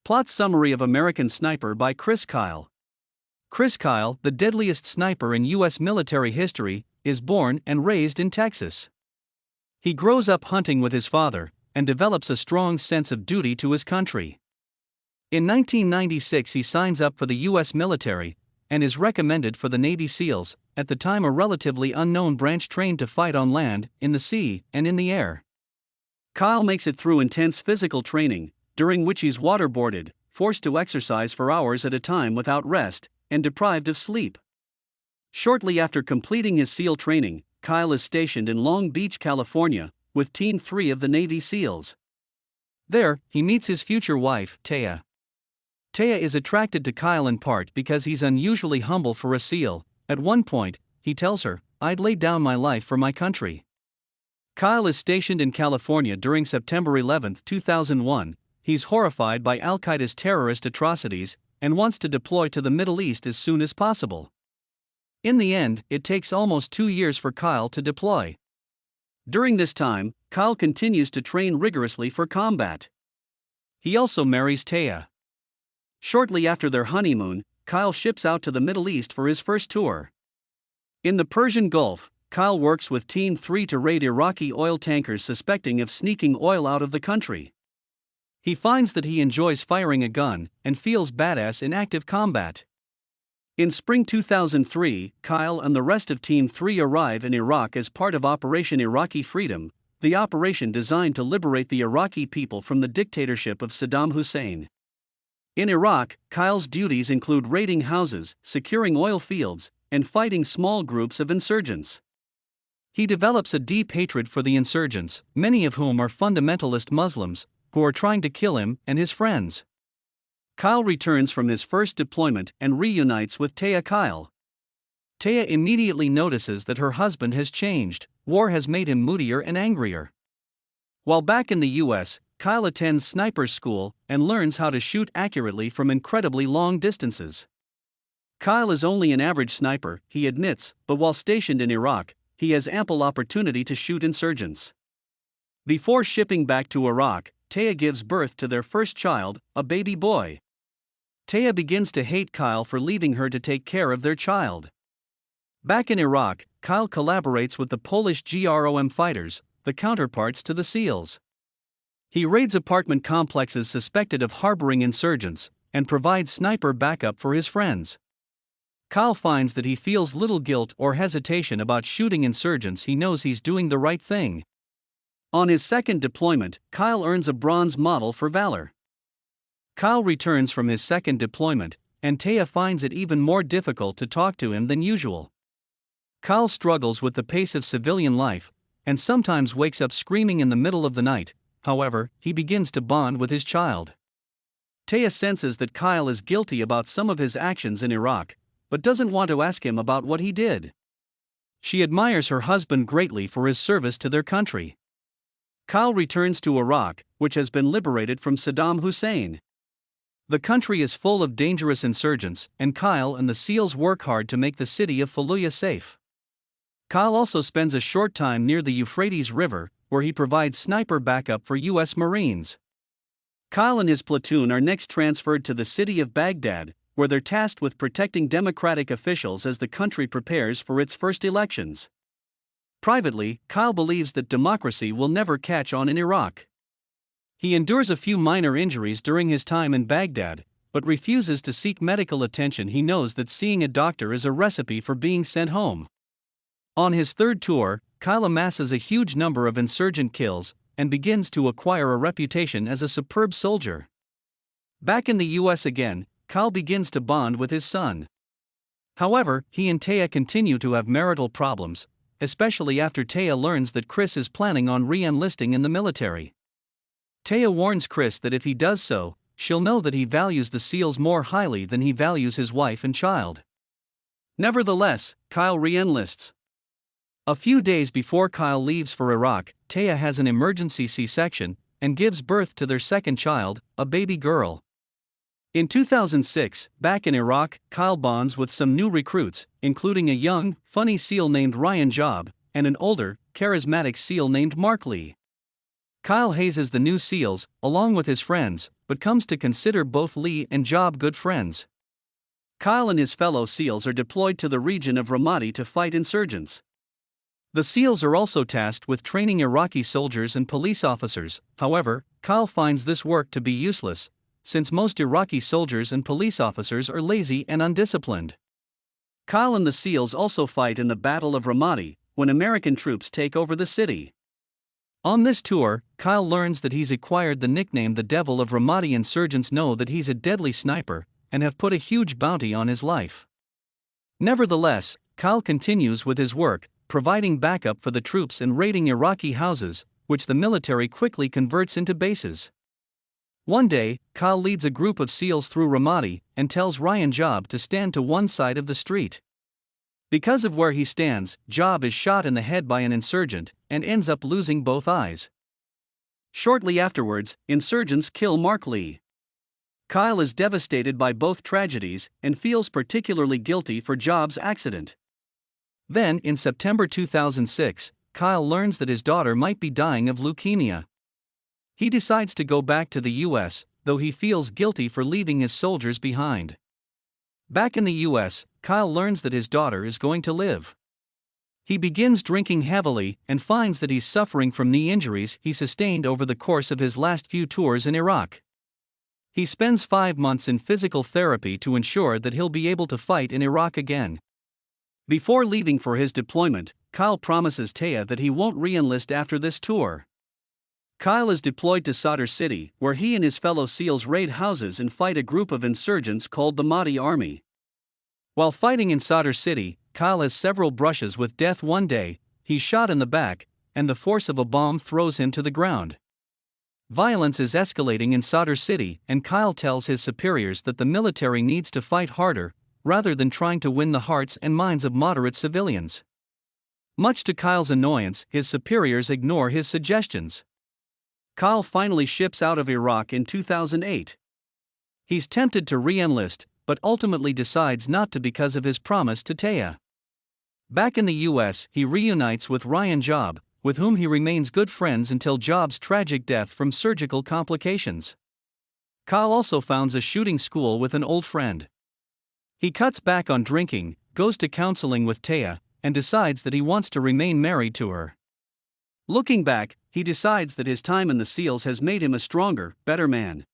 Plot summary of American Sniper by Chris Kyle. Chris Kyle, the deadliest sniper in U.S. military history, is born and raised in Texas. He grows up hunting with his father and develops a strong sense of duty to his country. In 1996, he signs up for the U.S. military and is recommended for the Navy SEALs, at the time a relatively unknown branch trained to fight on land, in the sea, and in the air. Kyle makes it through intense physical training, during which he's waterboarded, forced to exercise for hours at a time without rest, and deprived of sleep. Shortly after completing his SEAL training, Kyle is stationed in Long Beach, California, with Team 3 of the Navy SEALs. There, he meets his future wife, Taya. Taya is attracted to Kyle in part because he's unusually humble for a SEAL. At one point, he tells her, "I'd lay down my life for my country." Kyle is stationed in California during September 11, 2001. He's horrified by Al-Qaeda's terrorist atrocities and wants to deploy to the Middle East as soon as possible. In the end, it takes almost 2 years for Kyle to deploy. During this time, Kyle continues to train rigorously for combat. He also marries Taya. Shortly after their honeymoon, Kyle ships out to the Middle East for his first tour. In the Persian Gulf, Kyle works with Team 3 to raid Iraqi oil tankers suspecting of sneaking oil out of the country. He finds that he enjoys firing a gun and feels badass in active combat. In spring 2003, Kyle and the rest of Team 3 arrive in Iraq as part of Operation Iraqi Freedom, the operation designed to liberate the Iraqi people from the dictatorship of Saddam Hussein. In Iraq, Kyle's duties include raiding houses, securing oil fields, and fighting small groups of insurgents. He develops a deep hatred for the insurgents, many of whom are fundamentalist Muslims, who are trying to kill him and his friends. Kyle returns from his first deployment and reunites with Taya. Taya immediately notices that her husband has changed. War has made him moodier and angrier. While back in the U.S., Kyle attends sniper school and learns how to shoot accurately from incredibly long distances. Kyle is only an average sniper, he admits, but while stationed in Iraq, he has ample opportunity to shoot insurgents. Before shipping back to Iraq, Taya gives birth to their first child, a baby boy. Taya begins to hate Kyle for leaving her to take care of their child. Back in Iraq, Kyle collaborates with the Polish GROM fighters, the counterparts to the SEALs. He raids apartment complexes suspected of harboring insurgents and provides sniper backup for his friends. Kyle finds that he feels little guilt or hesitation about shooting insurgents. He knows he's doing the right thing. On his second deployment, Kyle earns a bronze medal for valor. Kyle returns from his second deployment, and Taya finds it even more difficult to talk to him than usual. Kyle struggles with the pace of civilian life, and sometimes wakes up screaming in the middle of the night. However, he begins to bond with his child. Taya senses that Kyle is guilty about some of his actions in Iraq, but doesn't want to ask him about what he did. She admires her husband greatly for his service to their country. Kyle returns to Iraq, which has been liberated from Saddam Hussein. The country is full of dangerous insurgents, and Kyle and the SEALs work hard to make the city of Fallujah safe. Kyle also spends a short time near the Euphrates River, where he provides sniper backup for U.S. Marines. Kyle and his platoon are next transferred to the city of Baghdad, where they're tasked with protecting democratic officials as the country prepares for its first elections. Privately, Kyle believes that democracy will never catch on in Iraq. He endures a few minor injuries during his time in Baghdad, but refuses to seek medical attention. He knows that seeing a doctor is a recipe for being sent home. On his third tour, Kyle amasses a huge number of insurgent kills and begins to acquire a reputation as a superb soldier. Back in the U.S. again, Kyle begins to bond with his son. However, he and Taya continue to have marital problems, especially after Taya learns that Chris is planning on re-enlisting in the military. Taya warns Chris that if he does so, she'll know that he values the SEALs more highly than he values his wife and child. Nevertheless, Kyle re-enlists. A few days before Kyle leaves for Iraq, Taya has an emergency C-section and gives birth to their second child, a baby girl. In 2006, back in Iraq, Kyle bonds with some new recruits, including a young, funny SEAL named Ryan Job and an older, charismatic SEAL named Marc. Kyle hazes the new SEALs, along with his friends, but comes to consider both Lee and Job good friends. Kyle and his fellow SEALs are deployed to the region of Ramadi to fight insurgents. The SEALs are also tasked with training Iraqi soldiers and police officers. However, Kyle finds this work to be useless, since most Iraqi soldiers and police officers are lazy and undisciplined. Kyle and the SEALs also fight in the Battle of Ramadi, when American troops take over the city. On this tour, Kyle learns that he's acquired the nickname the Devil of Ramadi. Insurgents know that he's a deadly sniper, and have put a huge bounty on his life. Nevertheless, Kyle continues with his work, providing backup for the troops and raiding Iraqi houses, which the military quickly converts into bases. One day, Kyle leads a group of SEALs through Ramadi and tells Ryan Job to stand to one side of the street. Because of where he stands, Job is shot in the head by an insurgent and ends up losing both eyes. Shortly afterwards, insurgents kill Marc Lee. Kyle is devastated by both tragedies and feels particularly guilty for Job's accident. Then, in September 2006, Kyle learns that his daughter might be dying of leukemia. He decides to go back to the US, though he feels guilty for leaving his soldiers behind. Back in the US, Kyle learns that his daughter is going to live. He begins drinking heavily and finds that he's suffering from knee injuries he sustained over the course of his last few tours in Iraq. He spends 5 months in physical therapy to ensure that he'll be able to fight in Iraq again. Before leaving for his deployment, Kyle promises Taya that he won't re-enlist after this tour. Kyle is deployed to Sadr City, where he and his fellow SEALs raid houses and fight a group of insurgents called the Mahdi Army. While fighting in Sadr City, Kyle has several brushes with death. One day, he's shot in the back, and the force of a bomb throws him to the ground. Violence is escalating in Sadr City, and Kyle tells his superiors that the military needs to fight harder, rather than trying to win the hearts and minds of moderate civilians. Much to Kyle's annoyance, his superiors ignore his suggestions. Kyle finally ships out of Iraq in 2008. He's tempted to re-enlist, but ultimately decides not to because of his promise to Taya. Back in the US, he reunites with Ryan Job, with whom he remains good friends until Job's tragic death from surgical complications. Kyle also founds a shooting school with an old friend. He cuts back on drinking, goes to counseling with Taya, and decides that he wants to remain married to her. Looking back, he decides that his time in the SEALs has made him a stronger, better man.